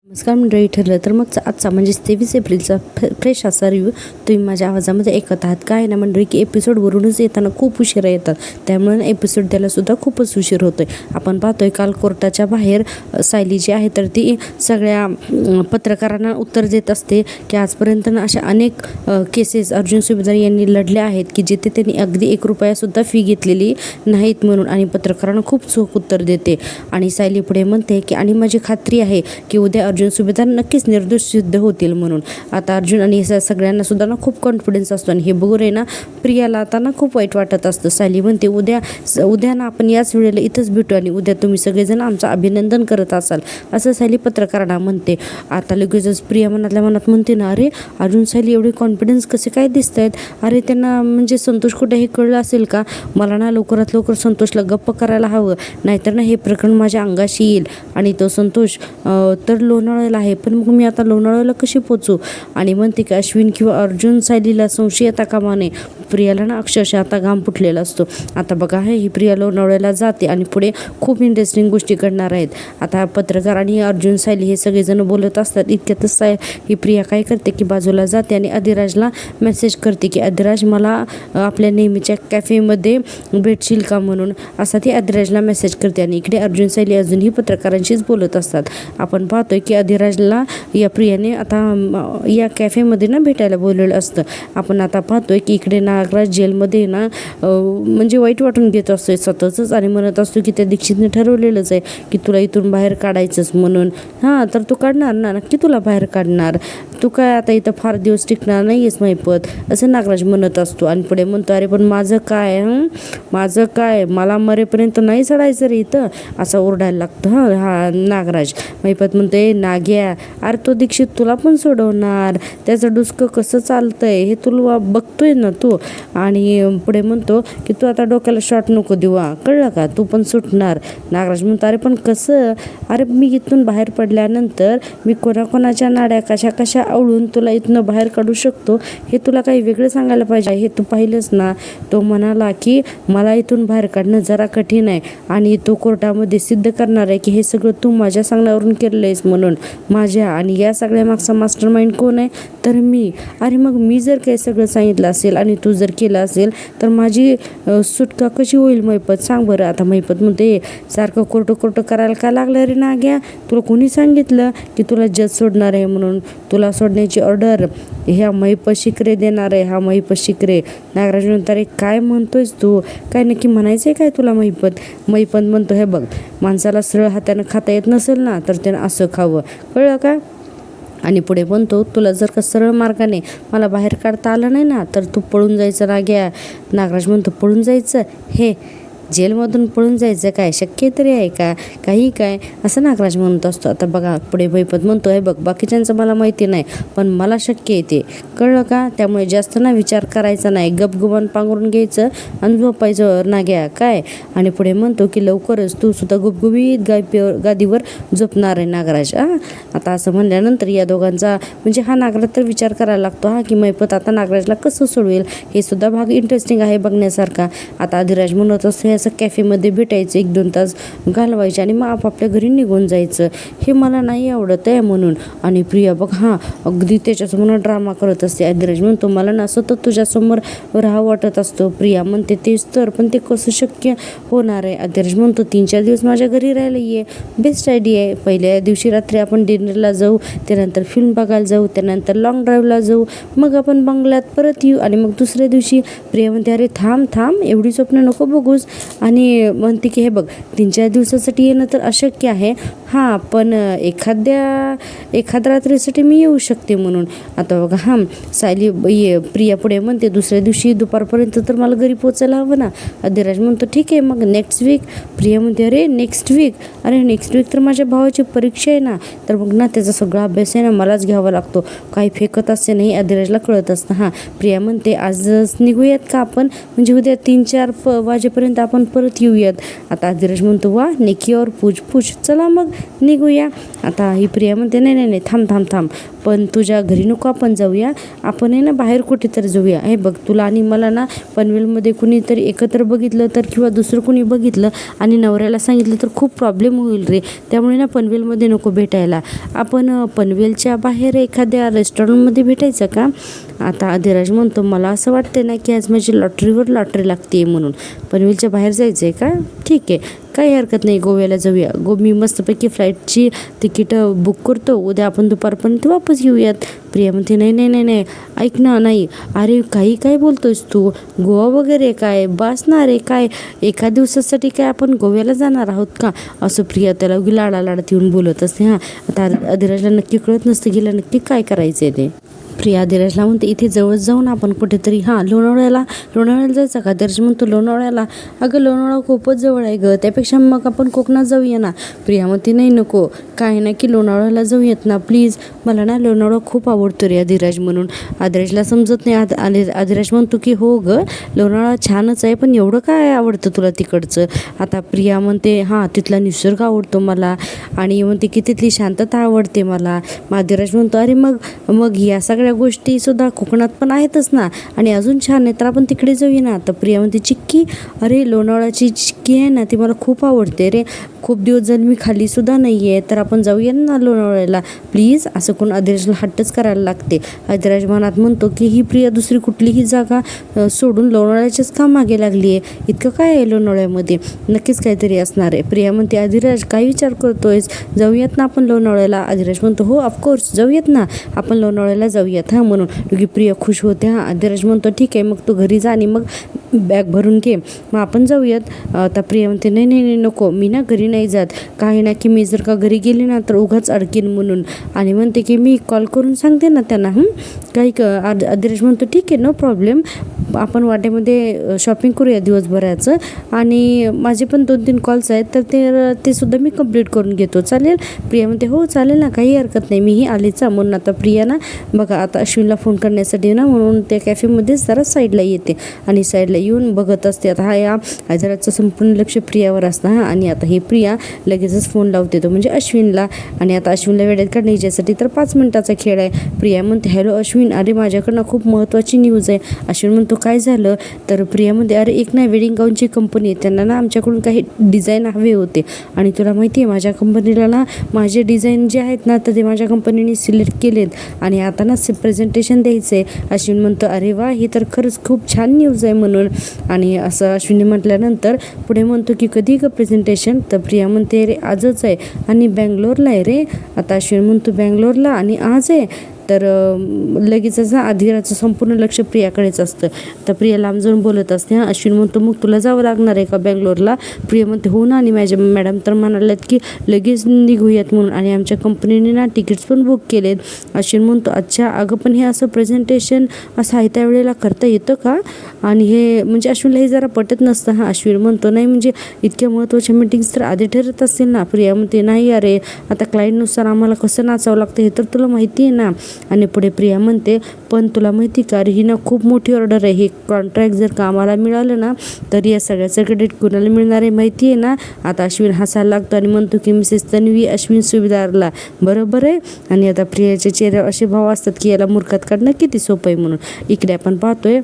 नमस्कार मंडळी. ठरलं तर मग आजचा म्हणजेच 23 एप्रिलचा फ्रेश असा रिव्ह्यू तुम्ही माझ्या आवाजामध्ये ऐकत आहात. काय ना मंडळी की एपिसोडवरूनच येताना खूप उशिरा येतात, त्यामुळे एपिसोड द्यायलासुद्धा खूपच उशीर होतोय. आपण पाहतोय काल कोर्टाच्या बाहेर सायली जी आहे तर ती सगळ्या पत्रकारांना उत्तर देत असते की आजपर्यंत अशा अनेक केसेस अर्जुन सुभेदार यांनी लढल्या आहेत की जिथे त्यांनी अगदी 1 रुपयासुद्धा फी घेतलेली नाहीत म्हणून, आणि पत्रकारांना खूप चोख उत्तर देते. आणि सायली पुढे म्हणते की आणि माझी खात्री आहे की उद्या अर्जुन सुभेदार नक्कीच निर्दोष सिद्ध होतील म्हणून. आता अर्जुन आणि सगळ्यांना सुद्धा ना खूप कॉन्फिडन्स असतो, आणि हे बघून आहे ना प्रियाला आता ना खूप वाईट वाटत असतं. सायली म्हणते उद्या ना आपण याच वेळेला इथंच भेटू आणि उद्या तुम्ही सगळेजण आमचं अभिनंदन करत असाल, असं सायली पत्रकारांना म्हणते. आता लगेचच प्रिया मनातल्या मनात म्हणते ना, अरे अर्जुन सायली एवढे कॉन्फिडन्स कसे काय दिसत आहेत, अरे त्यांना म्हणजे संतोष कुठे हे कळलं असेल का, मला ना लवकरात लवकर संतोषला गप्प करायला हवं, नाहीतर ना हे प्रकरण माझ्या अंगाशी येईल. आणि तो संतोष तर लोणावळ्याला आहे, पण मग मी आता लोणावळ्याला कशी पोचू. आणि म्हणते की अश्विन किंवा अर्जुन सायलीला संशय येता कामा नये. प्रियाला ना अक्षरशः आता घाम फुटलेला असतो. आता बघा ही प्रिया लोणावळ्याला जाते आणि पुढे खूप इंटरेस्टिंग गोष्टी घडणार आहेत. आता पत्रकार आणि अर्जुन सायली हे सगळेजण बोलत असतात, इतक्यातच ही प्रिया काय करते की बाजूला जाते आणि अधिराजला मेसेज करते की अधिराज मला आपल्या नेहमीच्या कॅफेमध्ये भेटशील का म्हणून, असा ती अधिराजला मेसेज करते. आणि इकडे अर्जुन सायली अजूनही पत्रकारांशीच बोलत असतात. आपण पाहतोय की अधिराजला या प्रियाने आता या कॅफेमध्ये ना भेटायला बोलवलं असतं. आपण आता पाहतोय की इकडे नागराज जेलमध्ये ना म्हणजे वाईट वाटून घेत असतोय स्वतःच, आणि म्हणत असतो की त्या दीक्षितने ठरवलेलंच आहे की तुला इथून बाहेर काढायचंच म्हणून. हां तर तू काढणार ना, नक्की तुला बाहेर काढणार, तू काय आता इथं फार दिवस टिकणार नाही आहेस महिपत, असं नागराज म्हणत असतो. आणि पुढे म्हणतो अरे पण माझं काय मला मरेपर्यंत नाही चढायचं रे इथं, असं ओरडायला लागतं हा नागराज. महिपत म्हणते नाग्या अरे तो दीक्षित तुला पण सोडवणार, त्याचं डुसकं कसं चालतंय हे तुला बघतोय ना तू. आणि पुढे म्हणतो की तू आता डोक्याला शॉट नको देऊ, कळलं का, तू पण सुटणार. नागराज म्हणतो अरे पण कसं, अरे मी इथून बाहेर पडल्यानंतर मी कोणाकोणाच्या नाड्या कशा कशा आवळून तुला इथनं बाहेर काढू शकतो हे तुला काही वेगळं सांगायला पाहिजे, हे तू पाहिलंच ना. तो म्हणाला की मला इथून बाहेर काढणं जरा कठीण आहे आणि तो कोर्टामध्ये सिद्ध करणार आहे की हे सगळं तू माझ्या सांगण्यावरून केलेलं आहेस म्हणून माझ्या, आणि या सगळ्या मागचा मास्टर माइंड कोण आहे तर मी. अरे मग मी जर काही सगळं सांगितलं असेल आणि तू जर केलं असेल तर माझी सुटका कशी होईल महिपत, सांग बरं. आता महिपत म्हणते सारखं कोर्ट करायला का लागलं रे नाग्या, तुला कोणी सांगितलं की तुला जज सोडणार आहे म्हणून, तुला सोडण्याची ऑर्डर ह्या महिपत शिकरे देणार आहे, हा महिपत शिकरे. नागराज म्हणतो अरे काय म्हणतोयस तू, काय नक्की म्हणायचं आहे काय तुला महिपत म्हणतो हे बघ, माणसाला सरळ हातानं खाता येत नसेल ना तर त्यानं असं खावं, कळलं का. आणि पुढे म्हणतो तुला जर का सरळ मार्गाने मला बाहेर काढता आलं नाही ना तर तू पळून जायचं नाग्या. नागराज म्हणतो पळून जायचं, हे जेलमधून पळून जायचं काय शक्य तरी आहे का, काही काय, असं नागराज म्हणत असतो. आता बघा पुढे महिपत म्हणतो आहे बघ बाकीच्यांचं मला माहिती नाही पण मला शक्य आहे ते, कळलं का, त्यामुळे जास्त ना विचार करायचा नाही, गपगुमान पांघरून घ्यायचं आणि झोपायचं नाग्या काय. आणि पुढे म्हणतो की लवकरच तू सुद्धा गुबगुबीत गादीवर झोपणार आहे नागराज. आता असं म्हणल्यानंतर या दोघांचा म्हणजे हा नागराज तर विचार करायला लागतो की महिपत आता नागराजला कसं सोडवेल, हे सुद्धा भाग इंटरेस्टिंग आहे बघण्यासारखा. आता अधिराज म्हणत असतो असं कॅफेमध्ये भेटायचं, 1-2 तास घालवायचे आणि मग आपापल्या घरी निघून जायचं, हे मला नाही आवडत आहे म्हणून. आणि प्रिया बघ अगदी त्याच्यासमोर ड्रामा करत असते. अधिराज म्हणतो मला ना सतत तुझ्यासमोर राहावं वाटत असतो. प्रिया म्हणते तेच तर, पण ते कसं शक्य होणार आहे. अधिराज म्हणतो 3-4 दिवस माझ्या घरी राहायला ये, बेस्ट आयडिया आहे. पहिल्या दिवशी रात्री आपण डिनरला जाऊ, त्यानंतर फिल्म बघायला जाऊ, त्यानंतर लॉंग ड्राईव्हला जाऊ, मग आपण बंगल्यात परत येऊ, आणि मग दुसऱ्या दिवशी प्रिया म्हणते अरे थांब एवढी स्वप्न नको बघूस, आणि म्हणते की हे बघ 3-4 दिवसासाठी येणं तर अशक्य आहे, पण एखाद्या रात्रीसाठी मी येऊ शकते म्हणून. आता बघा सायली प्रिया पुढे म्हणते दुसऱ्या दिवशी दुपारपर्यंत तर मला घरी पोचायला हवं ना. अधिराज म्हणतो ठीक आहे मग नेक्स्ट वीक. प्रिया म्हणते अरे नेक्स्ट वीक तर माझ्या भावाची परीक्षा आहे ना, तर मग ना त्याचा सगळा अभ्यास आहे ना मलाच घ्यावा लागतो, काही फेकत असते नाही अधिराजला कळत असतं. प्रिया म्हणते आजच निघूयात का आपण, म्हणजे उद्या 3-4 वाजेपर्यंत आपण परत येऊयात. आता अधिराज म्हणतो वा नेकी और पूछ चला मग निघूया. आता ही प्रिया म्हणते नाही थांब पण तुझ्या घरी नको आपण जाऊया, आपण आहे ना बाहेर कुठेतरी जाऊया. हे बघ, तुला आणि मला ना पनवेलमध्ये कुणीतरी एकत्र बघितलं तर किंवा दुसरं कुणी बघितलं आणि नवऱ्याला सांगितलं तर खूप प्रॉब्लेम होईल रे. त्यामुळे ना पनवेलमध्ये नको भेटायला, आपण पनवेलच्या बाहेर एखाद्या रेस्टॉरंटमध्ये भेटायचं का? आता अधिराज म्हणतो, मला असं वाटते ना की आज माझी लॉटरीवर लॉटरी लागते म्हणून पनवेलच्या बाहेर जायचं आहे का? ठीक आहे, काही हरकत नाही, गोव्याला जाऊया. मी मस्तपैकी फ्लाईटची तिकीट बुक करतो, उद्या आपण दुपारपर्यंत वापस येऊयात. प्रिया म्हणते, नाही नाही नाही नाही, ऐक ना, नाही. अरे काही काय बोलतोयस तू? गोवा वगैरे काय बसणार आहे काय? एका दिवसासाठी काय आपण गोव्याला जाणार आहोत का? असं प्रिया त्याला लाडालाडात येऊन बोलत असते. हां, आता अधिराजला नक्की कळत नसतं गेला नक्की काय करायचं आहे ते. प्रिया अधिराजला म्हणते, इथे जवळ जाऊन आपण कुठेतरी लोणावळ्याला जायचं का? अधिराज म्हणतो, लोणावळ्याला? अगं लोणावळा खूपच जवळ आहे गं, त्यापेक्षा मग आपण कोकणात जाऊया ना. प्रिया म्हणते, नाही नको, काय ना की लोणावळ्याला जाऊयात ना प्लीज, मला ना लोणावळा खूप आवडतो रे अधिराज म्हणून. अधिराजला समजत नाही. अधिराज म्हणतो की हो गं, लोणावळा छानच आहे, पण एवढं काय आवडतं तुला तिकडचं? आता प्रिया म्हणते, हां तिथला निसर्ग आवडतो मला, आणि म्हणते की तिथली शांतता आवडते मला. मग अधिराज म्हणतो, अरे मग या सगळ्या गोष्टी सुद्धा कोकणात पण आहेतच ना, आणि अजून छान आहे, तर आपण तिकडे जाऊया ना. तर प्रिया म्हणते, चिक्की? अरे लोणावळ्याची चिक्की आहे ना ती मला खूप आवडते रे, खूप दिवस झाले मी खाल्ली सुद्धा नाही आहे, तर आपण जाऊया ना लोणावळ्याला प्लीज. असं कोण अधिराजला हट्टच करायला लागते. अधिराज मनात म्हणतो की ही प्रिया दुसरी कुठलीही जागा सोडून लोणावळ्याच्याच का मागे लागली आहे? इतकं काय आहे लोणावळ्यामध्ये? नक्कीच काहीतरी असणार आहे. प्रिया म्हणते, अधिराज काय विचार करतोयस? जाऊयात ना आपण लोणावळ्याला? अधिराज म्हणतो, हो ऑफकोर्स जाऊयात ना, आपण लोणावळ्याला जाऊयात हां म्हणून. की प्रिया खुश होते. हां, अधिराज म्हणतो, ठीक आहे, मग तू घरी जा आणि मग बॅग भरून घे, मग आपण जाऊयात. आता प्रिया म्हणते, नाही नाही नाही नको, मी ना घरी नाही जात, काही ना की मी जर का घरी गेली ना तर उगाच अडकीन म्हणून. आणि म्हणते की मी कॉल करून सांगते ना त्यांना. काही अधिराज म्हणतो, ठीक आहे, नो प्रॉब्लेम, आपण वाट्यामध्ये शॉपिंग करूया दिवसभराचं, आणि माझे पण 2-3 कॉल्स आहेत तर ते सुद्धा मी कंप्लीट करून घेतो, चालेल? प्रिया म्हणते, हो चालेल ना, काही हरकत नाही, मीही आलीच. म्हणून आता प्रिया ना बघा, आता अश्विनला फोन करण्यासाठी ना म्हणून त्या कॅफेमध्येच जरा साईडला येते, आणि साईडला येऊन बघत असते. आता हा या अधिराजचं संपूर्ण लक्ष प्रियावर असतं. हां, आणि आता ही प्रिया लगेचच फोन लावते, तो म्हणजे अश्विनला. आणि आता अश्विनला वेळेत काढण्यासाठी याच्यासाठी तर 5 मिनिटाचा खेळ आहे. प्रिया म्हणते, हॅलो अश्विन, अरे माझ्याकडनं खूप महत्त्वाची न्यूज आहे. अश्विन म्हणतो, काय झालं? तर प्रिया म्हणते, अरे एक ना वेडिंग गाऊनची कंपनी आहे, त्यांना ना आमच्याकडून काही डिझाईन हवे होते, आणि तुला माहिती आहे माझ्या कंपनीला ना माझे डिझाईन जे आहेत ना तर ते माझ्या कंपनीने सिलेक्ट केलेत, आणि आता ना प्रेझेंटेशन द्यायचं आहे. अश्विन म्हणतो, अरे वा, ही तर खरंच खूप छान न्यूज आहे म्हणून. आणि असं अश्विनी म्हटल्यानंतर पुढे म्हणतो की कधी का प्रेझेंटेशन? तर प्रिया म्हणते, रे आजच आहे, आणि बँगलोरला आहे रे. आता अश्विन म्हणतो, बँगलोरला आणि आज आहे? तर लगेचच अधिराजचं संपूर्ण लक्ष प्रियाकडेच असतं. तर प्रिया लांब जाऊन बोलत असते. हां, अश्विन म्हणतो, मग तुला जावं लागणार आहे का बँगलोरला? प्रिया म्हणते, हो ना, आणि माझ्या मॅडम तर म्हणाल्यात की लगेच निघूयात म्हणून, आणि आमच्या कंपनीने ना तिकीट्स पण बुक केलेत. अश्विन म्हणतो, अच्छा, अगं पण हे असं प्रेझेंटेशन असं आहे त्यावेळेला करता येतं का? आणि हे म्हणजे अश्विनला हे जरा पटत नसतं. हां, अश्विन म्हणतो, नाही म्हणजे इतक्या महत्त्वाच्या मीटिंग्स तर आधी ठरत असतील ना. प्रिया म्हणते, नाही अरे, आता क्लायंटनुसार आम्हाला कसं नाचावं लागतं हे तर तुला माहिती आहे ना. आणि पुढे प्रिया म्हणते, पण तुला माहिती का रे, ही ना खूप मोठी ऑर्डर आहे, हे कॉन्ट्रॅक्ट जर का आम्हाला मिळालं ना तर या सगळ्याचं क्रेडिट कुणाला मिळणार आहे माहिती आहे ना. आता अश्विन हसायला लागतो आणि म्हणतो की मिसेस तन्वी अश्विन सुभेदारला, बरोबर आहे. आणि आता प्रियाच्या चेहऱ्यावर असे भाव असतात की याला मूर्खात काढणं किती सोपं आहे म्हणून. इकडे आपण पाहतोय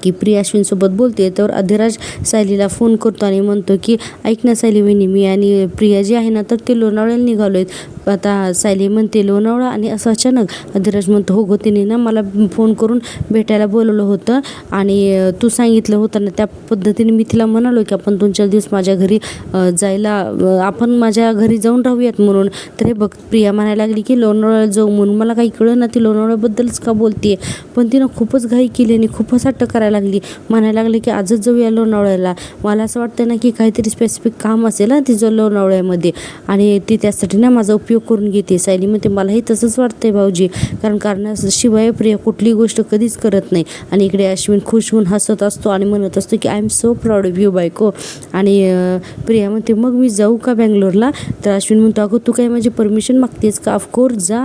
की प्रिया अश्विनसोबत बोलते, तर अधिराज सायलीला फोन करतो आणि म्हणतो की ऐक ना सायली वहिनी, मी आणि प्रिया जी आहे ना तर ते लोणावळ्याला निघालो आहेत. आता सायली म्हणते, लोणावळा? आणि असं अचानक? अधिराज म्हणतो, हो गो, तिने ना मला फोन करून भेटायला बोलवलं होतं, आणि तू सांगितलं होतं ना त्या पद्धतीने मी तिला म्हणालो की आपण 2-4 दिवस माझ्या घरी जायला, आपण माझ्या घरी जाऊन राहूयात म्हणून. तर हे बघ, प्रिया म्हणायला लागली की लोणावळ्याला जाऊ म्हणून. मला काही कळलं ना ती लोणावळ्याबद्दलच का बोलते, पण तिनं खूपच घाई केली आणि खूपच हट्ट करायला लागली. म्हणायला लागली की आजच जाऊया लोणावळ्याला. मला असं वाटतं ना की काहीतरी स्पेसिफिक काम असेल ना तिचं लोणावळ्यामध्ये, आणि ती त्यासाठी ना माझा उपयोग करून घेते. सायली म्हणते, मलाही तसंच वाटतंय भाऊजी, कारण कारणाशिवाय प्रिया कुठली गोष्ट कधीच करत नाही. आणि इकडे अश्विन खुश होऊन हसत असतो आणि म्हणत असतो की I am so proud of you बायको. आणि प्रिया म्हणते, मग मी जाऊ का बँगलोरला? तर अश्विन म्हणतो, अगं तू काही माझी परमिशन मागतेस का? ऑफकोर्स जा,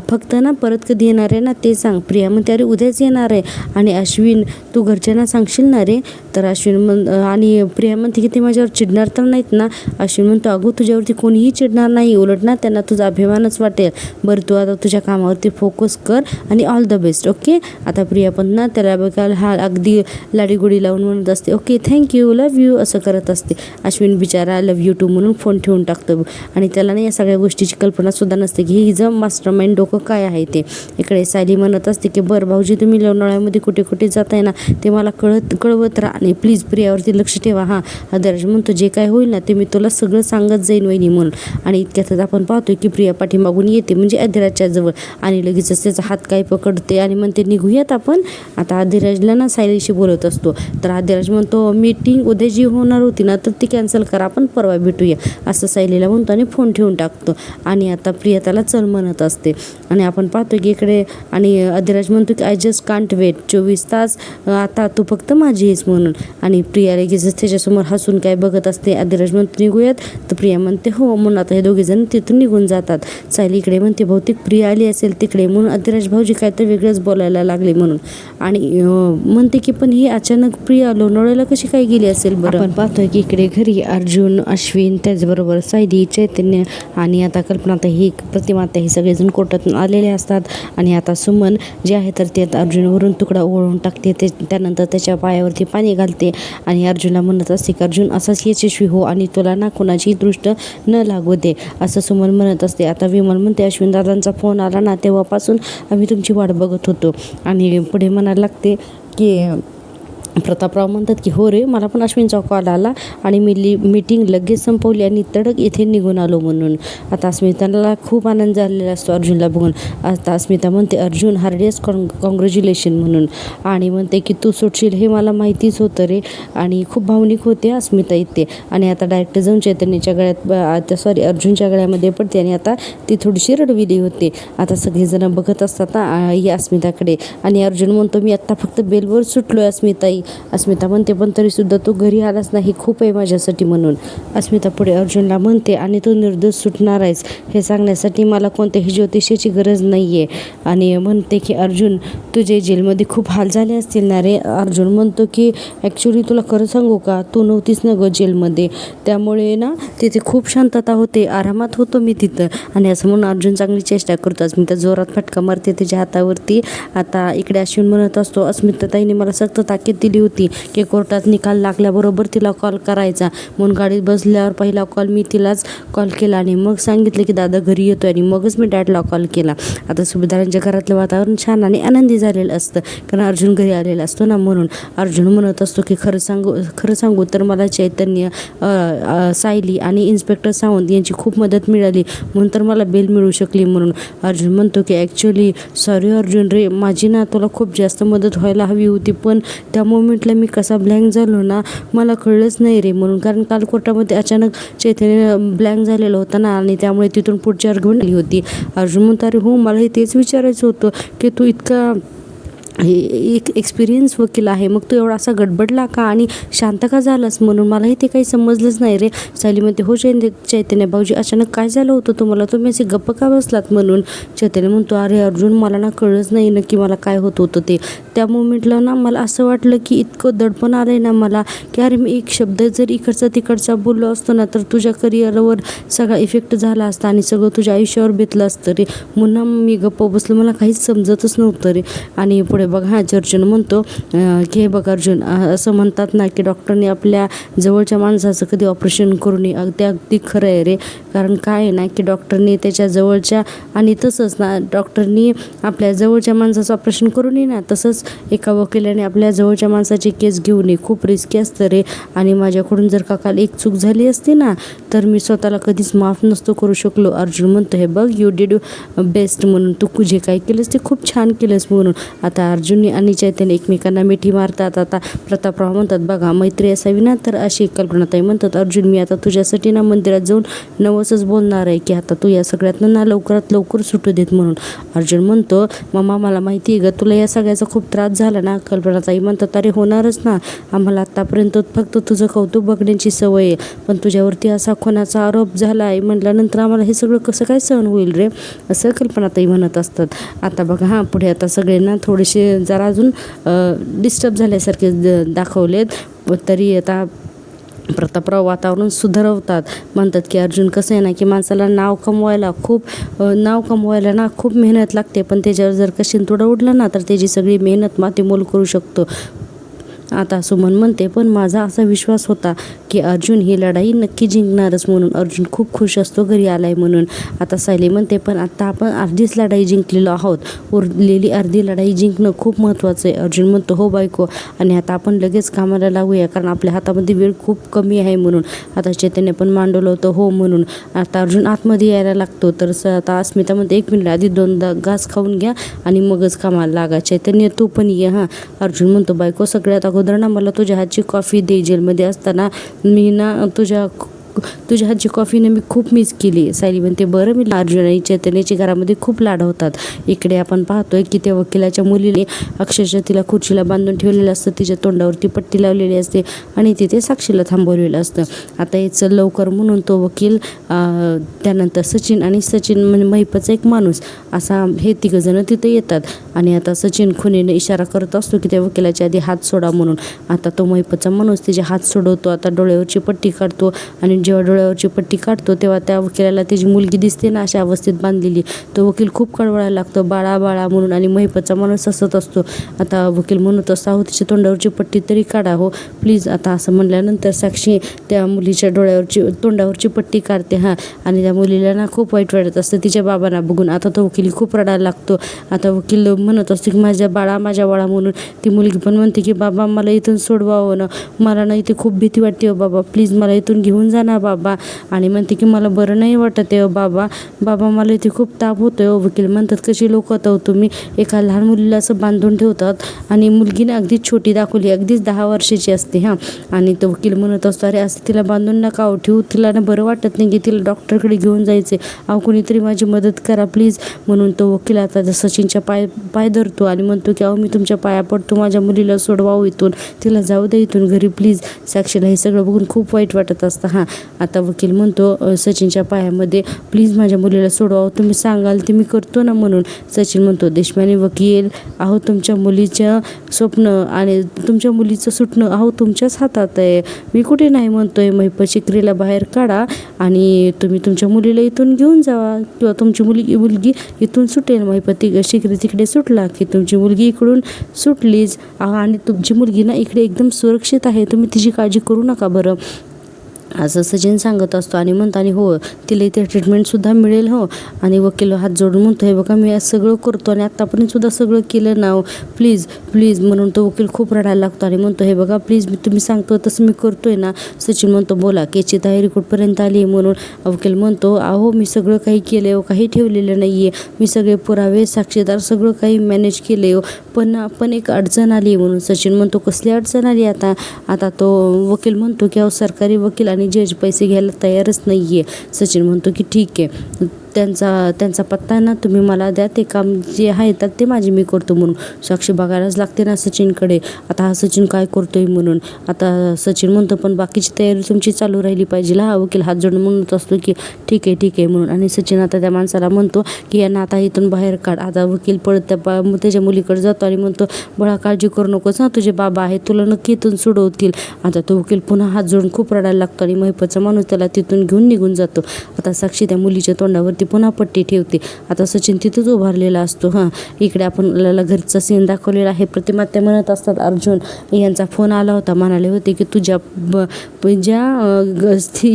फक्त ना परत कधी येणार आहे ना ते सांग. प्रिया म्हणते, अरे उद्याच येणार आहे. आणि अश्विन, तू घरच्यांना सांगशील ना रे? तर अश्विन आणि प्रिया म्हणते की ते माझ्यावर चिडणार तर नाहीत ना? अश्विन म्हणतो, अगो तुझ्यावरती कोणीही चिडणार नाही, उलट ना त्यांना तुझा अभिमानच वाटेल. बरं तू आता तुझ्या कामावरती फोकस कर आणि ऑल द बेस्ट. ओके. आता प्रिया पण ना त्याला बघायला हा अगदी लाडीगोडी लावून म्हणत असते ओके थँक्यू लव्ह यू असं करत असते. अश्विन बिचारा लव्ह यू टू म्हणून फोन ठेवून टाकतो आणि त्याला नाही या सगळ्या गोष्टीची कल्पना सुद्धा नसते की हिचं मास्टर माइंड डोकं काय आहे ते. इकडे सायली म्हणत असते की बरं भाऊजी तुम्ही लोणावळ्यामध्ये कुठे कुठे जाताय ना ते मला कळवत राहा आणि प्लीज प्रियावरती लक्ष ठेवा. हां आदर्श म्हणतो जे काय होईल ना ते मी तुला सगळं सांगत जाईन वहिनी म्हणून. आणि इतक्यातच आपण पाहतोय की प्रिया पाठीमागून येते म्हणजे अधिराजच्या जवळ आणि लगेचच त्याचा हात काय पकडते आणि म्हणते निघूयात आपण. आता अधिराजला ना सायलीशी बोलत असतो तर अधिराज म्हणतो मीटिंग उद्या जी होणार होती ना तर ती कॅन्सल करा आपण परवा भेटूया असं सायलीला म्हणतो आणि फोन ठेवून टाकतो. आणि आता प्रिया त्याला चल म्हणत असते आणि आपण पाहतो की इकडे आणि अधिराज म्हणतो की आय जस्ट कांट वेट 24 तास आता तू फक्त माझी आहेस म्हणून. आणि प्रिया लगेचच त्याच्यासमोर हसून काय बघत असते. अधिराज म्हणतो निघूयात तर प्रिया म्हणते हो म्हणून आता हे दोघेजण तिथून निघून जातात. सायली इकडे म्हणते बहुतेक प्रिया आली असेल तिकडे म्हणून अधिराज भाऊजी काय तर वेगळंच बोलायला लागले म्हणून. आणि म्हणते की पण ही अचानक प्रिया लोणावळ्याला कशी काय गेली असेल. बरं आपण पाहतोय की इकडे घरी अर्जुन अश्विन त्याचबरोबर सायली चैतन्य आणि आता कल्पनाताई प्रतिमाताई हे सगळेजण कोर्टातून आलेले असतात. आणि आता सुमन जे आहे तर ते अर्जुनवरून तुकडा ओळून टाकते त्यानंतर त्याच्या पायावरती पाणी घालते आणि अर्जुनला म्हणत असते की अर्जुन असाच यशस्वी हो आणि तुला ना कोणाची दृष्ट न लागू दे असं सुमन म्हणत असते. आता विमल म्हणते अश्विन दादांचा फोन आला ना तेव्हापासून आम्ही तुमची वाट बघत होतो. आणि पुढे म्हणायला लागते की प्रतापराव म्हणतात की हो रे मला पण अश्विनचा कॉल आला आणि मी मीटिंग लगेच संपवली आणि तडक इथे निघून आलो म्हणून. आता अस्मिताला खूप आनंद झालेला असतो अर्जुनला बघून. आता अस्मिता म्हणते अर्जुन हार्डियस्ट कॉंग्रॅच्युलेशन म्हणून आणि म्हणते की तू सुटशील हे मला माहितीच होतं रे. आणि खूप भावनिक होते अस्मिता इथे. आणि आता डायरेक्ट जाऊन चैतन्याच्या गळ्यात अर्जुनच्या गळ्यामध्ये पडते आणि आता ती थोडीशी रडविली होते. आता सगळेजण बघत असतात या अस्मिताकडे आणि अर्जुन म्हणतो मी आत्ता फक्त बेलवर सुटलोय अस्मिताई. अस्मिता म्हणते पण तरीसुद्धा तू घरी आलास नाही खूप आहे माझ्यासाठी म्हणून. अस्मिता पुढे अर्जुनला म्हणते आणि तू निर्दोष सुटणार आहेस हे सांगण्यासाठी मला कोणत्याही ज्योतिषाची गरज नाही आहे. आणि म्हणते की अर्जुन तुझे जेलमध्ये खूप हाल झाले असतील ना रे. अर्जुन म्हणतो की ॲक्च्युली तुला खरं सांगू का तू नव्हतीस ना गं जेलमध्ये त्यामुळे ना तिथे खूप शांतता होते आरामात होतो मी तिथं. आणि असं म्हणून अर्जुन चांगली चेष्टा करतो. अस्मिता जोरात फटका मारते त्याच्या हातावरती. आता इकडे अश्विन म्हणत असतो अस्मिताताईने मला सक्त ताकीद दिली होती की कोर्टात निकाल लागल्याबरोबर तिला कॉल करायचा म्हणून गाडीत बसल्यावर पहिला कॉल मी तिलाच कॉल केला आणि मग सांगितलं की दादा घरी येतो आणि मगच मी डॅडला कॉल केला. आता सुभेदारांच्या घरातलं वातावरण छान आणि आनंदी झालेलं असतं कारण अर्जुन घरी आलेला असतो ना म्हणून. अर्जुन म्हणत असतो की खरं सांगू तर मला चैतन्य सायली आणि इन्स्पेक्टर सावंत यांची खूप मदत मिळाली म्हणून तर मला बेल मिळू शकली म्हणून. अर्जुन म्हणतो की ॲक्च्युली सॉरी अर्जुन रे माझी ना तुला खूप जास्त मदत व्हायला हवी होती पण त्या मोमेंटला मी कसा ब्लँक झालो ना मला कळलंच नाही रे म्हणून. कारण काल कोर्टामध्ये अचानक चैतन्य ब्लँक झालेलं होतं ना आणि त्यामुळे तिथून पुढची आर्ग्युमेंट आली होती. अर्जुन म्हणतो अरे हो मलाही तेच विचारायचं होतं की तू इतका एक एक्सपिरियन्स वकील आहे मग तू एवढा असा गडबडला का आणि शांत का झालास म्हणून मलाही ते काही समजलंच नाही रे. सायलीमध्ये हो चैतन्य भाऊजी अचानक काय झालं होतं तुम्हाला तुम्ही असे गप्प का बसलात म्हणून. चैतन्य म्हणतो अरे अर्जुन मला ना कळलंच नाही नक्की मला काय होत होतं ते. त्या मोमेंटला ना मला असं वाटलं की इतकं दडपण आलं आहे ना मला की अरे मी एक शब्द जर इकडचा तिकडचा बोललो असतो ना तर तुझ्या करिअरवर सगळा इफेक्ट झाला असता आणि सगळं तुझ्या आयुष्यावर बेतलं असतं रे म्हणून मी गप्प बसलो मला काहीच समजतच नव्हतं रे. आणि पुढे बघ अर्जुन म्हणतो की हे बघ अर्जुन असं म्हणतात ना की डॉक्टरने आपल्या जवळच्या माणसाचं कधी ऑपरेशन करू नये. ते अगदी खरं आहे रे. कारण काय आहे ना की डॉक्टरने त्याच्या जवळच्या आणि तसंच ना डॉक्टरनी आपल्या जवळच्या माणसाचं ऑपरेशन करू नये ना तसंच एका वकिलाने आपल्या जवळच्या माणसाची केस घेऊ नये. खूप रिस्की असतं रे. आणि माझ्याकडून जर का काल एक चूक झाली असती ना तर मी स्वतःला कधीच माफ नसतो करू शकलो. अर्जुन म्हणतो हे बघ यू डिड बेस्ट म्हणून तू जे काय केलंस ते खूप छान केलंस म्हणून. आता अर्जुन आणि चैतन्य एकमेकांना मिठी मारतात. आता प्रतापराव म्हणतात बघा मैत्री असावी ना तर अशी कल्पनाताई म्हणतात अर्जुन मी आता तुझ्यासाठी ना मंदिरात जाऊन नवसच बोलणार आहे की आता तू या सगळ्यातनं ना लवकरात लवकर सुटू देत म्हणून. अर्जुन म्हणतो मम्मा मला माहिती आहे ग तुला या सगळ्याचा खूप त्रास झाला ना. कल्पनाताई म्हणतात अरे होणारच ना आम्हाला आत्तापर्यंत फक्त तुझं कौतुक बघण्याची सवय आहे पण तुझ्यावरती असा खुनाचा आरोप झाला आहे म्हटल्यानंतर आम्हाला हे सगळं कसं काय सहन होईल रे असं कल्पनाताई म्हणत असतात. आता बघा पुढे आता सगळ्यांना थोडेसे जरा अजून डिस्टर्ब झाल्यासारखे दाखवलेत तरी आता प्रतापराव वातावरण सुधारवतात. म्हणतात की अर्जुन कसं आहे ना की माणसाला नाव कमवायला ना खूप मेहनत लागते, पण त्याच्यावर जर का शिंतोडा उडला ना तर त्याची सगळी मेहनत मातीमोल करू शकतो. आता सुमन म्हणते पण माझा असा विश्वास होता की अर्जुन ही लढाई नक्की जिंकणारच म्हणून. अर्जुन खूप खुश असतो घरी आलाय म्हणून. आता सायली म्हणते पण आता आपण अर्धीच लढाई जिंकलेलो आहोत, उरलेली अर्धी लढाई जिंकणं खूप महत्त्वाचं आहे. अर्जुन म्हणतो हो बायको, आणि आता आपण लगेच कामाला लागूया कारण आपल्या हातामध्ये वेळ खूप कमी आहे म्हणून. आता चैतन्य पण मांडवलं होतं हो म्हणून. आता अर्जुन आतमध्ये यायला लागतो तर आता अस्मिता म्हणते 1 मिनिट आधी 2 घास खाऊन घ्या आणि मगच कामाला लागा. चैतन्य तू पण ये हां. अर्जुन म्हणतो बायको सगळ्यात अगोदर ना मला तुझ्या हातची कॉफी दे. जेलमध्ये असताना मी ना तुझ्या हातची कॉफीने मी खूप मिस केली. सायली म्हणते बरं मी. अर्जुन आणि चैतन्याची घरामध्ये खूप लाड होतात. इकडे आपण पाहतोय की त्या वकिलाच्या मुलीने अक्षरशः तिला खुर्चीला बांधून ठेवलेलं असतं, तिच्या तोंडावरती पट्टी लावलेली असते आणि तिथे साक्षीला थांबवलेलं असतं. आता याचं लवकर म्हणून तो वकील, त्यानंतर सचिन म्हणजे महिपचा एक माणूस असा हे तिघंजणं तिथे येतात. आणि आता सचिन खुनीने इशारा करत असतो की त्या वकिलाच्या आधी हात सोडा म्हणून. आता तो महिपचा माणूस तिचे हात सोडवतो. आता डोळ्यावरची पट्टी काढतो आणि जेव्हा डोळ्यावरची पट्टी काढतो तेव्हा त्या वकिलाला त्याची मुलगी दिसते ना अशा अवस्थेत बांधलेली. तो वकील खूप कळवळायला लागतो बाळा बाळा म्हणून, आणि महिपचा माणूस हसत असतो. आता वकील म्हणत असतो अहो तिच्या तोंडावरची पट्टी तरी काढा हो प्लीज. आता असं म्हणल्यानंतर साक्षी त्या मुलीच्या तोंडावरची पट्टी काढते हां. आणि त्या मुलीला ना खूप वाईट वाटत असतं तिच्या बाबांना बघून. आता तो वकील खूप रडायला लागतो. आता वकील म्हणत असतो की माझ्या बाळा म्हणून. ती मुलगी पण म्हणते की बाबा मला इथून सोडवावं ना, मला ना इथे खूप भीती वाटते हो बाबा, प्लीज मला इथून घेऊन जा ना बाबा. आणि म्हणते की मला बरं नाही वाटत आहे बाबा मला इथे खूप ताप होतोय. वकील म्हणतात कशी लोक होता तुम्ही, एका लहान मुलीला असं बांधून ठेवतात आणि मुलगीने अगदीच छोटी दाखवली, अगदीच 10 वर्षाची असते हां. आणि तो वकील म्हणत असतो अरे असं तिला बांधून नका ठेवू, तिला ना बरं वाटत नाही की तिला डॉक्टरकडे घेऊन जायचे, अहो कोणीतरी माझी मदत करा प्लीज म्हणून. तो वकील आता सचिनच्या पाय धरतो आणि म्हणतो की अहो मी तुमच्या पाया पडतो, माझ्या मुलीला सोडवावं इथून, तिला जाऊ दे इथून घरी प्लीज. साक्षीला हे सगळं बघून खूप वाईट वाटत असतं हां. आता वकील म्हणतो सचिनच्या पायामध्ये प्लीज माझ्या मुलीला सोडवावं, तुम्ही सांगाल ते मी करतो ना म्हणून. सचिन म्हणतो देशपांडे वकील, अहो तुमच्या मुलीचं स्वप्न आणि तुमच्या मुलीचं सुटणं अहो तुमच्याच हातात आहे, मी कुठे नाही म्हणतोय. महिप शिकरीला बाहेर काढा आणि तुम्ही तुमच्या मुलीला इथून घेऊन जावा किंवा तुमची मुलगी इथून सुटेल. महिप शिकरी तिकडे सुटला की तुमची मुलगी इकडून सुटलीच आणि तुमची मुलगी ना इकडे एकदम सुरक्षित आहे, तुम्ही तिची काळजी करू नका बरं असं सचिन सांगत असतो. आणि म्हणताना हो तिला इथे ट्रीटमेंटसुद्धा मिळेल हो. आणि वकील हात जोडून म्हणतो हे बघा मी आज सगळं करतो आणि आत्तापर्यंत सुद्धा सगळं केलं ना प्लीज म्हणून. तो वकील खूप रडायला लागतो आणि म्हणतो हे बघा प्लीज तुम्ही सांगतो तसं मी करतोय ना. सचिन म्हणतो बोला केसची तयारी कुठपर्यंत आली आहे म्हणून. वकील म्हणतो अहो मी सगळं काही केलं आहे, काही ठेवलेलं नाही आहे, मी सगळे पुरावे साक्षीदार सगळं काही मॅनेज केले हो, पण एक अडचण आली म्हणून. सचिन म्हणतो कसली अडचण आली आता तो वकील म्हणतो की अहो सरकारी वकील आणि जज पैसे घ्यायला तयारच नाही आहे. सचिन म्हणतो की ठीक आहे त्यांचा पत्ता ना तुम्ही मला द्या, ते काम जे आहे तर ते माझे मी करतो म्हणून. साक्षी बघायलाच लागते ना सचिनकडे, आता हा सचिन काय करतोय म्हणून. आता सचिन म्हणतो पण बाकीची तयारी तुमची चालू राहिली पाहिजे. हा वकील हात जोडून म्हणत असतो की ठीक आहे म्हणून. आणि सचिन आता त्या माणसाला म्हणतो की यांना आता इथून बाहेर काढ. आता वकील पळत त्याच्या मुलीकडे जातो आणि म्हणतो बळा काळजी करू नकोस ना, तुझे बाबा आहे, तुला नक्की इथून सोडवतील. आता तो वकील पुन्हा हात जोडून खूप रडायला लागतो आणि महिपचा माणूस त्याला तिथून घेऊन निघून जातो. आता साक्षी त्या मुलीच्या तोंडावरती पुन्हा पट्टी ठेवते. आता सचिन तिथंच उभारलेला असतो हां. इकडे आपल्याला घरचा सीन दाखवलेला आहे. प्रतिमा त्या म्हणत असतात अर्जुन यांचा फोन आला होता, म्हणाले होते की तुझ्या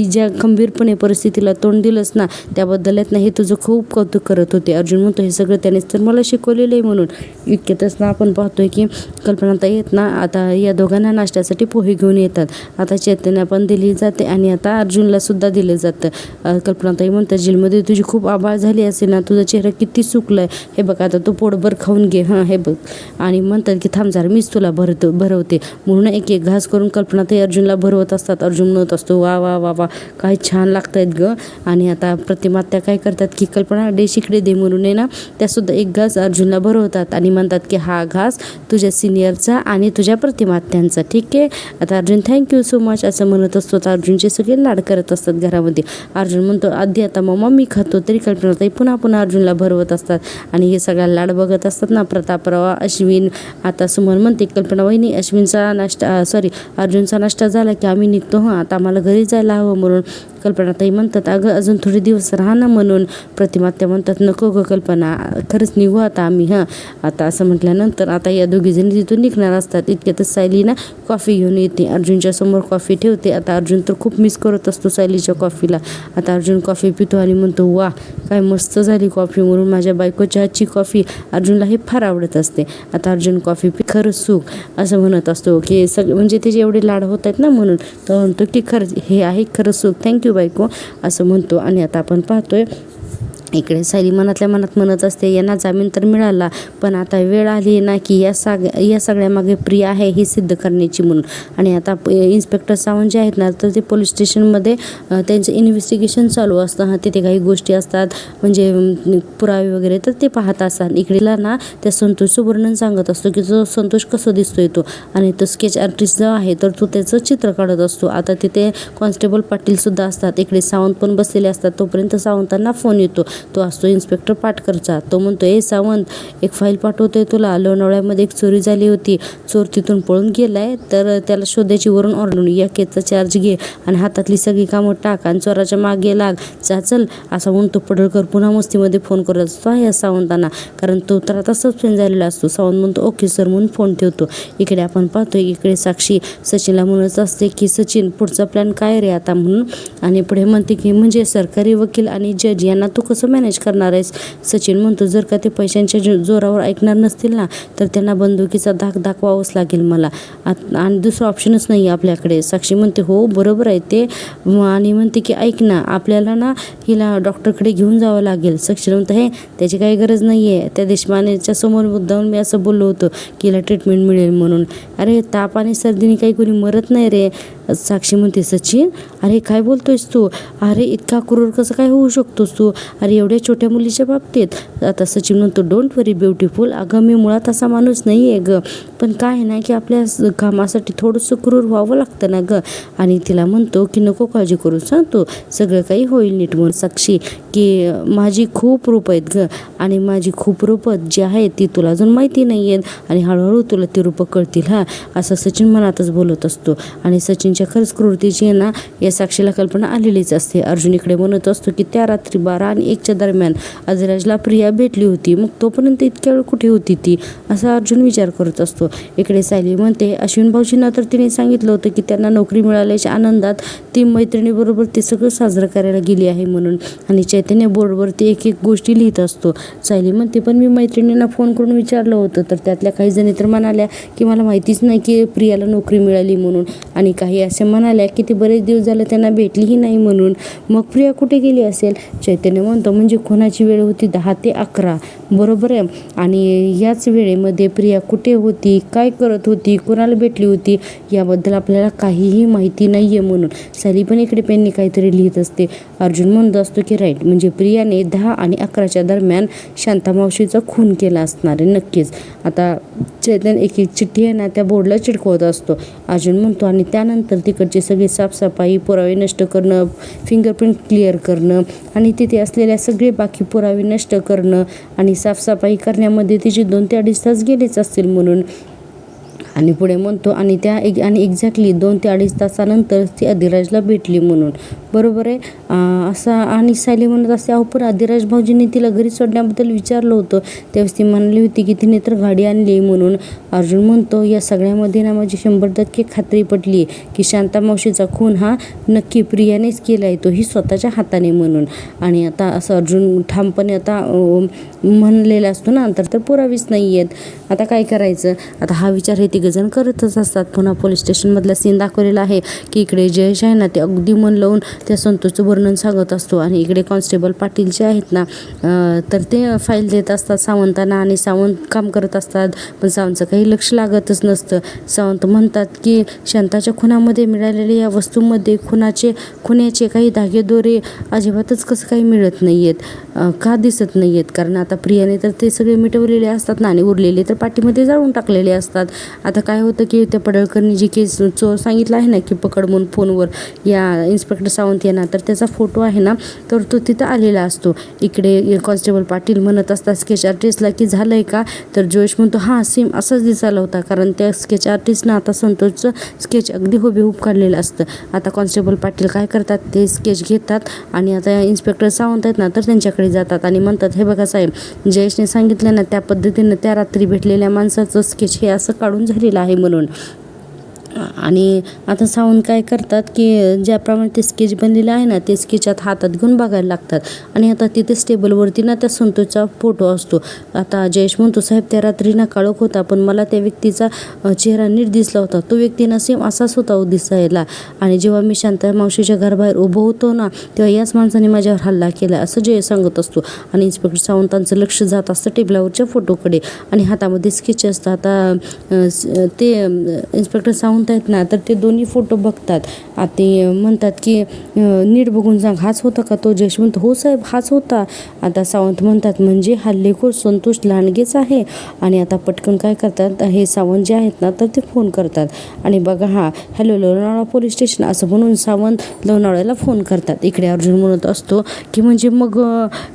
ज्या खंबीरपणे परिस्थितीला तोंड दिलंस ना त्याबद्दल आहेत ना हे तुझं खूप कौतुक करत होते. अर्जुन म्हणतो हे सगळं त्यानेच तर मला शिकवलेलं आहे म्हणून. इतक्यातच ना आपण पाहतोय की कल्पनाताई येत ना आता या दोघांना नाश्त्यासाठी पोहे घेऊन येतात. आता चैतन्य पण दिली जाते आणि आता अर्जुनला सुद्धा दिलं जातं. कल्पनाताई म्हणतात जेलमध्ये तुझी खूप आभाळ झाली असेल ना, तुझा चेहरा किती सुकलाय, हे बघ आता तू पोटभर खाऊन घे हां हे बघ. आणि म्हणतात की थांब जरा मीच तुला भरवते म्हणून एक घास करून कल्पनाताई अर्जुनला भरवत असतात. अर्जुन म्हणत असतो वा वा वा वा काय छान लागतायत ग. आणि आता प्रतिमा त्या काय करतात की कल्पना इकडे दे म्हणून आहे ना, त्यासुद्धा एक घास अर्जुनला भरवतात आणि म्हणतात की हा घास तुझ्या सिनियरचा आणि तुझ्या प्रतिमात्यांचा, ठीक आहे. आता अर्जुन थँक्यू सो मच असं म्हणत असतो. तर अर्जुनचे सगळे लाड करत असतात घरामध्ये. अर्जुन म्हणतो आधी आता मम्मा मी खातो तरी कल्पनाताई पुन्हा पुन्हा अर्जुनला भरवत असतात आणि हे सगळा लाड बघत असतात ना प्रतापराव, अश्विन. आता सुमन म्हणते कल्पना वहिनी अर्जुनचा नाश्ता झाला की आम्ही निघतो आता आम्हाला घरी जायला हवं म्हणून. कल्पनाताई म्हणतात अगं अजून थोडे दिवस राहा ना म्हणून. प्रतिमा त्या म्हणतात नको गं कल्पना, खरंच निघू आता आम्ही. आता असं म्हटल्यानंतर आता या दोघीजणी तिथून निघणार असतात. इतक्यातच सायली ना कॉफी घेऊन येते, अर्जुनच्या समोर कॉफी ठेवते. आता अर्जुन तर खूप मिस करत असतो सायलीच्या कॉफीला. आता अर्जुन कॉफी पितो आणि म्हणतो वा काय मस्त झाली कॉफी म्हणून, माझ्या बायकोच्या हातची कॉफी अर्जुनला हे फार आवडत असते. आता अर्जुन कॉफी खरंच सुख असं म्हणत असतो की म्हणजे त्याचे एवढे लाड होत आहेत ना म्हणून. तर म्हणतो की खरंच हे आहे खरंच सुख, थँक्यू बायको असं म्हणतो. आणि आता आपण पाहतोय इकडे सायली मनातल्या मनात म्हणत असते यांना जामीन तर मिळाला, पण आता वेळ आली ना की या सगळ्यामागे प्रिया आहे हे सिद्ध करण्याची म्हणून. आणि आता इन्स्पेक्टर सावंत जे आहेत ना तर ते पोलीस स्टेशनमध्ये त्यांचं इन्व्हेस्टिगेशन चालू असतं. तिथे काही गोष्टी असतात म्हणजे पुरावे वगैरे तर ते पाहत असतात. इकडेला ना त्या संतोषचं वर्णन सांगत असतो की जो संतोष कसं दिसतोय तो, आणि तो स्केच आर्टिस्ट जो आहे तर तो त्याचं चित्र काढत असतो. आता तिथे कॉन्स्टेबल पाटीलसुद्धा असतात, इकडे सावंत पण बसलेले असतात. तोपर्यंत सावंतांना फोन येतो, तो असतो इन्स्पेक्टर पाटकरचा. तो म्हणतो ए सावंत एक फाईल पाठवतोय तुला, लोणावळ्यामध्ये एक चोरी झाली होती, चोर तिथून पळून गेलाय तर त्याला शोधायची वरून ऑर्डर, या केसचा चार्ज घे आणि हातातली सगळी कामं टाक आणि चोराच्या मागे लाग, चल असं म्हणतो. पडळकर पुन्हा मस्तीमध्ये फोन करत असतो या सावंतांना, कारण तो तर आता सस्पेंड झालेला असतो. सावंत म्हणतो ओके सर म्हणून फोन ठेवतो. इकडे आपण पाहतोय इकडे साक्षी सचिनला म्हणत असते की सचिन पुढचा प्लॅन काय रे आता म्हणून. आणि पुढे म्हणते की म्हणजे सरकारी वकील आणि जज यांना तू कसं मॅनेज करणार आहेस. सचिन म्हणतो जर का ते पैशांच्या जोरावर ऐकणार नसतील ना तर त्यांना बंदुकीचा धाक दाखवावंच लागेल मला, आणि दुसरं ऑप्शनच नाही आपल्याकडे. साक्षी म्हणते हो बरोबर आहे ते, आणि म्हणते की ऐक ना आपल्याला ना हिला डॉक्टरकडे घेऊन जावं लागेल. सचिन म्हणतं हे त्याची काही गरज नाही आहे, त्या देशपांडेच्या समोर मुद्दाहून मी असं बोललो होतो की हिला ट्रीटमेंट मिळेल म्हणून. अरे ताप आणि सर्दीने काही कोणी मरत नाही रे. साक्षी म्हणते सचिन अरे काय बोलतोयस तू, अरे इतका क्रूर कसं काय होऊ शकतोस तू, अरे एवढ्या छोट्या मुलीच्या बाबतीत. आता सचिन म्हणतो डोंट वरी ब्युटिफुल, अगं मी मुळात असा माणूस नाही आहे गं, पण काय आहे ना की आपल्या कामासाठी थोडंसं क्रूर व्हावं लागतं ना गं. आणि तिला म्हणतो की नको काळजी करू सांगतो सगळं काही होईल नीट म्हणून. साक्षी की माझी खूप रूप आहेत गं, आणि माझी खूप रूपं जी आहेत ती तुला अजून माहिती नाही आहेत, आणि हळूहळू तुला ती रूपं कळतील असं सचिन मनातच बोलत असतो. आणि सचिनच्या खरंच क्रूरतेची आहे ना या साक्षीला कल्पना आलेलीच असते. अर्जुन इकडे म्हणत असतो की त्या रात्री 12 आणि 1च्या दरम्यान अधिराजला प्रिया भेटली होती, मग तोपर्यंत इतक्या वेळ कुठे होती ती, असा अर्जुन विचार करत असतो. इकडे सायली म्हणते अश्विन भाऊजींना तर तिने सांगितलं होतं की त्यांना नोकरी मिळाल्याच्या आनंदात ती मैत्रिणीबरोबर ते सगळं साजरं करायला गेली आहे म्हणून, आणि चैतन्य बोर्डवरती एक एक गोष्टी लिहित असतो. सायली म्हणते पण मी मैत्रिणींना फोन करून विचारलं होतं तर त्यातल्या काही जणी तर म्हणाल्या की मला माहितीच नाही की प्रियाला नोकरी मिळाली म्हणून, आणि काही असे म्हणाल्या की ती बरेच दिवस झाले त्यांना भेटलीही नाही म्हणून. मग प्रिया कुठे गेली असेल. चैतन्य म्हणतो म्हणजे कोणाची वेळ होती 10 ते 11 बरोबर आहे, आणि याच वेळेमध्ये प्रिया कुठे होती, काय करत होती, कोणाला भेटली होती याबद्दल आपल्याला काहीही माहिती नाही आहे म्हणून. सायली पण इकडे पेनने काहीतरी लिहित असते. अर्जुन म्हणत असतो की राईट म्हणजे प्रियाने 10 आणि 11च्या दरम्यान शांता मावशीचा खून केला असणार आहे नक्कीच. आता चैतन्य एक एक चिठ्ठी आहे ना त्या बोर्डला चिटकवत असतो. अर्जुन म्हणतो आणि त्यानंतर तिकडची सगळी साफसफाई, पुरावे नष्ट करणं, फिंगरप्रिंट क्लिअर करणं, आणि तिथे असलेल्या सगळे बाकी पुरावे नष्ट करणं आणि साफसफाई करण्यामध्ये तिचे 2 ते 2.5 तास गेलेच असतील म्हणून. आणि पुढे म्हणतो आणि एक्झॅक्टली 2 ते 2.5 तासानंतर ती अधिराजला भेटली म्हणून बरोबर आहे असा. आणि सायली म्हणत असते अहो पण अधिराज भाऊजींनी तिला घरी सोडण्याबद्दल विचारलं होतं, त्यावेळेस ती म्हणाली होती की तिने तर गाडी आणली म्हणून. अर्जुन म्हणतो या सगळ्यामध्ये ना माझी 100% खात्री पटली की शांता मावशीचा खून हा नक्की प्रियानेच केला आहे, तोही स्वतःच्या हाताने म्हणून. आणि आता असं अर्जुन ठामपणे आता म्हणलेला असतो ना तर पुरावीच नाही आहेत. आता काय करायचं, आता हा विचार हे तिघजण करतच असतात. पुन्हा पोलीस स्टेशनमधला सीन दाखवलेला आहे की इकडे जयेश आहे ना ते अगदी मन लावून त्या संतोषचं वर्णन सांगत असतो, आणि इकडे कॉन्स्टेबल पाटील जे आहेत ना तर ते फाईल देत असतात सावंतांना, आणि सावंत काम करत असतात पण सावंतचं काही लक्ष लागतच नसतं. सावंत म्हणतात की शांताच्या खुनामध्ये मिळालेल्या या वस्तूंमध्ये खुन्याचे काही धागेदोरे अजिबातच कसं काही मिळत नाही आहेत. का दिसत नाही आहेत, कारण आता प्रियाने तर ते सगळे मिटवलेले असतात ना आणि उरलेले तर पाठीमध्ये जाळून टाकलेले असतात. आता काय होतं की त्या पडळकरनी जी केस चोर सांगितलं आहे ना की पकड म्हणून फोनवर या इन्स्पेक्टर सावंत यांना, तर त्याचा फोटो आहे ना, तर तो तिथं आलेला असतो. इकडे कॉन्स्टेबल पाटील म्हणत असतात स्केच आर्टिस्टला की झालं आहे का, तर जयेश म्हणतो हां सेम असाच दिसायला होता, कारण त्या स्केच आर्टिस्टनं आता संतोषचं स्केच अगदी हुबेहूब काढलेलं असतं. आता कॉन्स्टेबल पाटील काय करतात, ते स्केच घेतात आणि आता इन्स्पेक्टर सावंत आहेत ना तर त्यांच्याकडे जातात आणि म्हणतात हे बघा साहेब, जयेशने सांगितलं ना त्या पद्धतीनं त्या रात्री भेटलेल्या माणसाचं स्केच हे असं काढून झालेलं आहे म्हणून. आणि आता सावंत काय करतात की ज्याप्रमाणे ते स्केच बनलेलं आहे ना ते स्केचात हातात घेऊन बघायला लागतात आणि आता तिथे स्टेबलवरती ना त्या संतोषचा फोटो असतो. आता जयेश म्हणतो साहेब त्या रात्री ना काळोख होता, पण मला त्या व्यक्तीचा चेहरा नीट दिसला होता, तो व्यक्ती ना सेम असाच होता दिसायला, आणि जेव्हा मी शांता मावशीच्या घराबाहेर उभं होतो ना तेव्हा याच माणसाने माझ्यावर हल्ला केला असं जयेश सांगत असतो. आणि इन्स्पेक्टर सावंतांचं लक्ष जात असतं टेबलावरच्या फोटोकडे आणि हातामध्ये स्केच असतं. आता ते इन्स्पेक्टर सावंत आहेत ना तर ते दोन्ही फोटो बघतात. ते म्हणतात की नीट बघून सांग हाच होता का, तो जयेश म्हणतो हो साहेब हाच होता. आता सावंत म्हणतात म्हणजे हल्लेखोर संतोष लांडगेच आहे. आणि आता पटकन काय करतात हे सावंत जे आहेत ना तर ते फोन करतात आणि बघा हॅलो लोणावळा पोलीस स्टेशन असं म्हणून सावंत लोणावळ्याला फोन करतात. इकडे अर्जुन म्हणत असतो की म्हणजे मग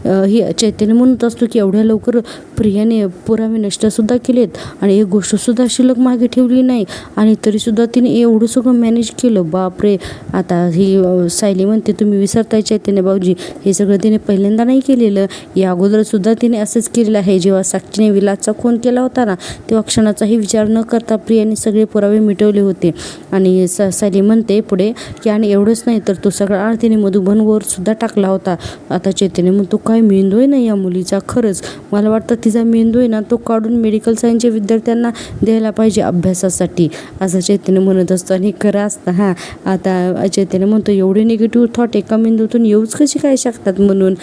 हे चैतन्य म्हणत असतो की एवढ्या लवकर प्रियाने पुरावे नष्टसुद्धा केलेत आणि एक गोष्टसुद्धा शिल्लक मागे ठेवली नाही आणि तरीसुद्धा तिने एवढं सगळं मॅनेज केलं, बापरे. आता ही सायली म्हणते तुम्ही विसरताय चैतन्य भाऊजी, हे सगळं तिने पहिल्यांदा नाही केलेलं, या अगोदरसुद्धा तिने असंच केलेलं आहे. जेव्हा साक्षीने विलासचा खून केला होता ना तेव्हा क्षणाचाही विचार न करता प्रियाने सगळे पुरावे मिटवले होते. आणि सायली म्हणते पुढे की आणि एवढंच नाही तर तो सगळा आळ तिने मधुबनवर सुद्धा टाकला होता. आता चैतन्य म्हणतो काय मेंदू आहे ना या मुलीचा, खरंच मला वाटतं तिचा मेंदू आहे ना तो काढून मेडिकल सायन्सच्या विद्यार्थ्यांना द्यायला पाहिजे अभ्यासासाठी असं चैतन्य म्हणत असतो. आणि खरं असतं आता चैतन्य म्हणतो एवढे निगेटिव्ह थॉट एका मेंदूतून येऊच कशी काय शकतात म्हणून.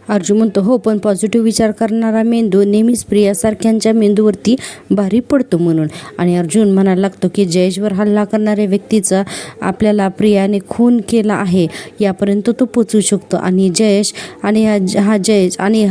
अर्जुन म्हणतो हो पण पॉझिटिव्ह विचार करणारा मेंदू नेहमीच प्रियासारख्यांच्या मेंदूवरती भारी पडतो म्हणून. आणि अर्जुन म्हणायला लागतो की जयेशवर हल्ला करणाऱ्या व्यक्तीचा आपल्याला प्रियाने खून केला आहे यापर्यंत तो पोचू शकतो. आणि जयेश आणि हा जयेश आणि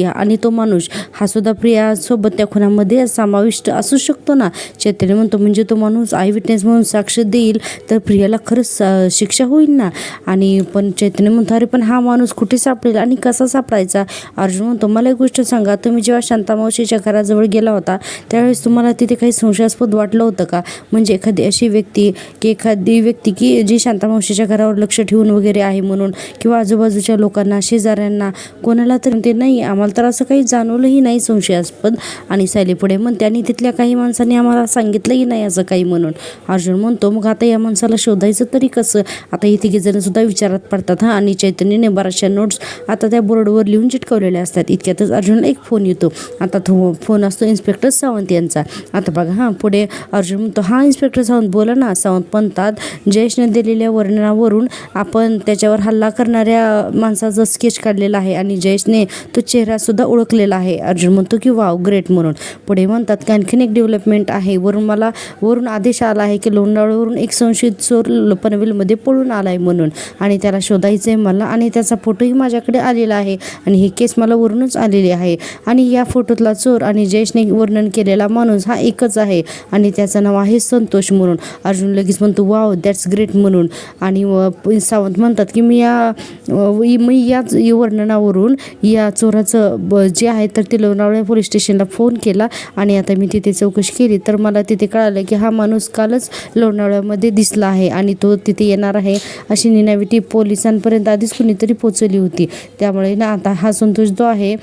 आणि तो माणूस हा सुद्धा प्रियासोबत त्या खुनामध्ये समाविष्ट असू शकतो ना. चैतन्य म्हणतो म्हणजे तो माणूस आय विटनेस म्हणून साक्ष देईल तर प्रियाला खरंच शिक्षा होईल ना. आणि पण चैतन्य म्हणतो अरे पण हा माणूस कुठे सापडेल आणि कसा सापडायचा. अर्जुन म्हणतो मला एक गोष्ट सांगा, तुम्ही जेव्हा शांता मावशीच्या घराजवळ गेला होता त्यावेळेस तुम्हाला तिथे काही संशयास्पद वाटलं होतं का, म्हणजे एखादी व्यक्ती की जी शांता मावशीच्या घरावर लक्ष ठेवून वगैरे आहे म्हणून, किंवा आजूबाजूच्या लोकांना शेजाऱ्यांना कोणाला तरी ते नाही, आम्हाला तर असं काही जाणवलंही नाही संशयास्पद. आणि सायली पुढे म्हणते आणि तिथल्या काही माणसांनी आम्हाला सांगितलंही नाही असं काही म्हणून. अर्जुन म्हणतो मग आता या माणसाला शोधायचं तरी कसं. आता हे तिघेजण सुद्धा विचारात पडतात. आणि चैतन्यने बऱ्याचशा नोट्स आता त्या बोर्डवर लिहून चिटकवलेले असतात. इतक्यातच अर्जुनला एक फोन येतो. आता तो फोन असतो इन्स्पेक्टर सावंत यांचा. आता बघा पुढे अर्जुन म्हणतो इन्स्पेक्टर सावंत बोला ना. सावंत म्हणतात जयेशने दिलेल्या वर्णनावरून आपण त्याच्यावर हल्ला करणाऱ्या माणसाचं स्केच काढलेला आहे आणि जयेशने तो चेहरासुद्धा ओळखलेला आहे. अर्जुन म्हणतो की वाव ग्रेट म्हणून. पुढे म्हणतात की आणखीन एक डेव्हलपमेंट आहे, वरून आदेश आला आहे की लोणावळ्यावरून एक संशयित चोर पनवेलमध्ये पळून आला आहे म्हणून, आणि त्याला शोधायचं आहे मला, आणि त्याचा फोटोही माझ्याकडे आलेला आहे आणि ही केस मला वरूनच आलेली आहे. आणि या फोटोतला चोर आणि जयेशने वर्णन केलेला माणूस हा एकच आहे आणि त्याचं नाव आहे संतोष म्हणून. अर्जुन लगेच म्हणतो वाव दॅट्स ग्रेट म्हणून. आणि सावंत म्हणतात की मी याच वर्णनावरून या चोराचं जे आहे तर ते लोणावळ्या पोलीस स्टेशनला फोन केला आणि आता मी तिथे चौकशी केली तर मला तिथे कळालं की हा माणूस कालच लोणावळ्यामध्ये दिसला आहे आणि तो तिथे येणार आहे अशी निनाविटी पोलिसांपर्यंत आधीच कुणीतरी पोचवली होती. त्यामुळे ना आता हा संतोष जो आहे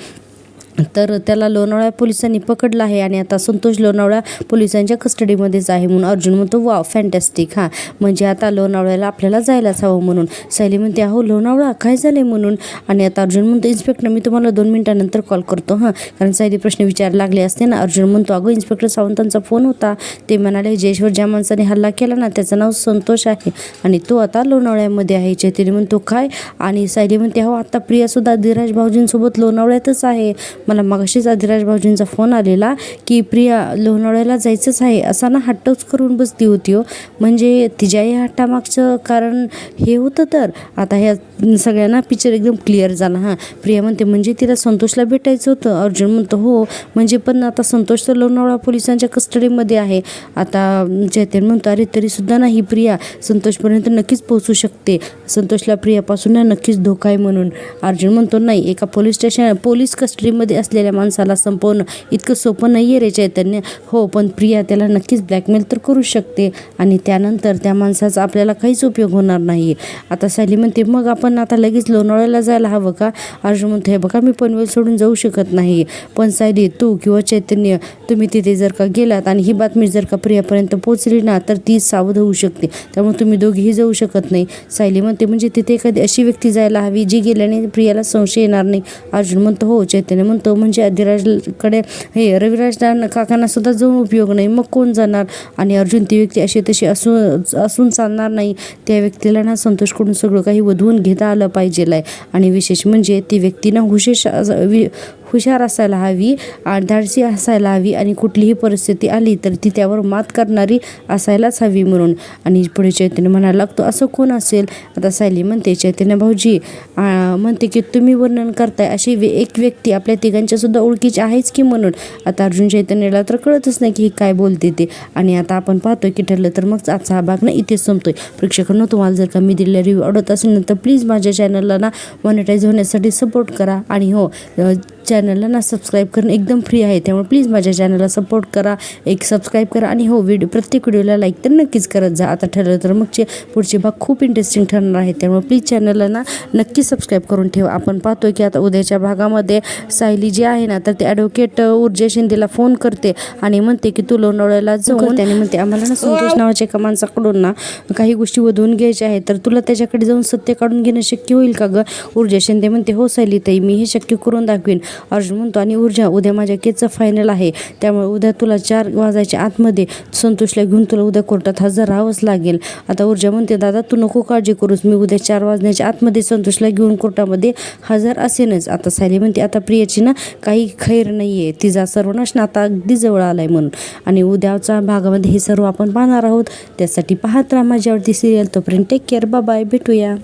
तर त्याला लोणावळा पोलिसांनी पकडला आहे आणि आता संतोष लोणावळा पोलिसांच्या कस्टडीमध्येच आहे म्हणून. अर्जुन म्हणतो वाव फॅन्टॅस्टिक. म्हणजे आता लोणावळ्याला आपल्याला जायलाच हवं म्हणून. सायली म्हणते अहो लोणावळा काय झाले म्हणून. आणि आता अर्जुन म्हणतो इन्स्पेक्टर मी तुम्हाला 2 मिनिटानंतर कॉल करतो कारण सायली प्रश्न विचारायला लागले असते ना. अर्जुन म्हणतो अगं इन्स्पेक्टर सावंतांचा फोन होता, ते म्हणाले जयेशवर ज्या माणसाने हल्ला केला ना त्याचं नाव संतोष आहे आणि तो आता लोणावळ्यामध्ये आहे. चैतन्य म्हणतो काय. आणि सायली म्हणते आता प्रियासुद्धा धीराज भाऊजींसोबत लोणावळ्यातच आहे मला मगाशीच आदिराज भाऊजींचा फोन आलेला की प्रिया लोणावळ्याला जायचंच आहे असा ना हट्टच करून बसली होती हो. म्हणजे तिच्या या हट्टामागचं कारण हे होतं. तर आता ह्या सगळ्यांना पिक्चर एकदम क्लिअर झाला. हां, प्रिया म्हणते म्हणजे तिला संतोषला भेटायचं होतं. अर्जुन म्हणतो हो म्हणजे पण आता संतोष तर लोणावळा पोलिसांच्या कस्टडीमध्ये आहे. आता चैतन्य म्हणतो अरे तरीसुद्धा नाही प्रिया संतोषपर्यंत नक्कीच पोहोचू शकते. संतोषला प्रियापासून ना नक्कीच धोका आहे म्हणून. अर्जुन म्हणतो नाही एका पोलीस कस्टडीमध्ये असलेल्या माणसाला संपवणं इतकं सोपं नाही आहे रे चैतन्य. हो पण प्रिया त्याला नक्कीच ब्लॅकमेल तर करू शकते आणि त्यानंतर त्या माणसाचा आपल्याला काहीच उपयोग होणार नाही. आता सायली म्हणते मग आपण आता लगेच लोणावळ्याला जायला हवं का. अर्जुन म्हणतो हे बघा मी पनवेल सोडून जाऊ शकत नाही. पण सायली तू किंवा चैतन्य तुम्ही तिथे जर का गेलात आणि ही बातमी जर का प्रियापर्यंत पोहोचली ना तर ती सावध होऊ शकते. त्यामुळे तुम्ही दोघेही जाऊ शकत नाही. सायली म्हणते म्हणजे तिथे एखादी अशी व्यक्ती जायला हवी जी गेल्याने प्रियाला संशय येणार नाही. अर्जुन म्हणतो हो. चैतन्य म्हणतो म्हणजे आदिराजकडे हे रविराज काकांना सुद्धा जाऊन उपयोग नाही. मग कोण जाणार. आणि अर्जुन ती व्यक्ती अशी तशी असून चालणार नाही. त्या व्यक्तीला ना संतोषकडून सगळं काही वधवून घेता आलं पाहिजेल आहे. आणि विशेष म्हणजे ती व्यक्ती ना हुशार असायला हवी आणि धाडसी असायला हवी आणि कुठलीही परिस्थिती आली तर ती त्यावर मात करणारी असायलाच हवी म्हणून. आणि पुढे चैतन्य म्हणायला लागतो असं कोण असेल. आता सायली म्हणते चैतन्य भाऊजी म्हणते की तुम्ही वर्णन करताय अशी एक व्यक्ती आपल्या तिघांच्या सुद्धा ओळखीची आहेच की म्हणून. आता अर्जुन चैतन्याला तर कळतच नाही की ही काय बोलते ते. आणि आता आपण पाहतोय की ठरलं तर मग आजचा हा भाग ना इथेच संपतोय. प्रेक्षकांनो तुम्हाला जर का मी दिलेला रिव्ह्यू आवडत असेल ना तर प्लीज माझ्या चॅनलला ना मॉनिटाईज होण्यासाठी सपोर्ट करा. आणि हो चॅनलला ना सबस्क्राईब करणं एकदम फ्री आहे. त्यामुळे प्लीज माझ्या चॅनलला सपोर्ट करा, एक सबस्क्राईब करा आणि हो प्रत्येक व्हिडिओला लाईक तर नक्कीच करत जा. आता ठरलं तर मग पुढचे भाग खूप इंटरेस्टिंग ठरणार आहे. त्यामुळे प्लीज चॅनलला ना नक्की सबस्क्राईब करून ठेवा. आपण पाहतोय की आता उद्याच्या भागामध्ये सायली जी आहे ना तर ते ॲडव्होकेट ऊर्जा शिंदेला फोन करते आणि म्हणते की तू लोणावळ्याला जाऊन त्याने म्हणते आम्हाला ना संतोष नावाच्या एका माणसाकडून ना काही गोष्टी वधवून घ्यायच्या आहेत तर तुला त्याच्याकडे जाऊन सत्य काढून घेणं शक्य होईल का गं. ऊर्जा शिंदे म्हणते हो सायली ताई मी हे शक्य करून दाखवीन. अर्जुन म्हणतो आणि ऊर्जा उद्या माझ्या केसचं फायनल आहे त्यामुळे उद्या तुला 4 वाजायच्या आतमध्ये संतोषला घेऊन तुला उद्या कोर्टात हजर राहावंच लागेल. आता ऊर्जा म्हणते दादा तू नको काळजी करूस मी उद्या 4 वाजण्याच्या आतमध्ये संतोषला घेऊन कोर्टामध्ये हजर असेनच. आता सायली म्हणते आता प्रियाची ना काही खैर नाही आहे. तिचा सर्वनाश ना आता अगदी जवळ आलाय म्हणून. आणि उद्याच्या भागामध्ये हे सर्व आपण पाहणार आहोत. त्यासाठी पाहत राहा माझी आवडती सिरियल. तोपर्यंत टेक केअर बाय भेटूया.